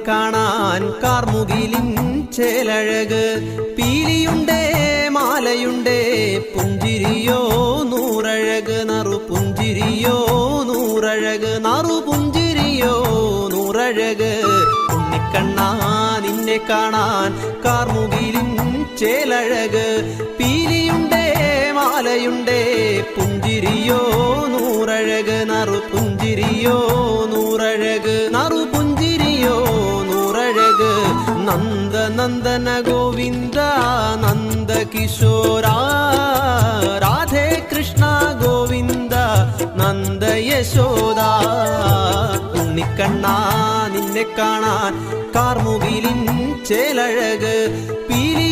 കാണാൻ കാർമുകിലിൻ ചേലഴക്. പീലിയുണ്ടേ മാലയുണ്ടേ പുഞ്ചിരിയോ നൂറഴക്. നറുപുഞ്ചിരിയോ നൂറഴക്. നറുപുഞ്ചിരിയോ നൂറഴക്. ഉണ്ണിക്കണ്ണാ നിന്നെ കാണാൻ കാർമുകിലിൻ ചേലഴക്. പീലിയുണ്ടേ മാലയുണ്ടേ പുഞ്ചിരിയോ നൂറഴക്. നറുപുഞ്ചിരിയോ നൂറഴക്. നറുപുഞ്ചിരിയോ നൂറഴക്. നന്ദനന്ദന ഗോവിന്ദ നന്ദകിശോരാ രാധേ കൃഷ്ണ ഗോവിന്ദ നന്ദ യശോദ. ഉണ്ണിക്കണ്ണാ നിന്നെ കാണാൻ കാർമുകിലിൻ ചേലഴക്. പീലിയും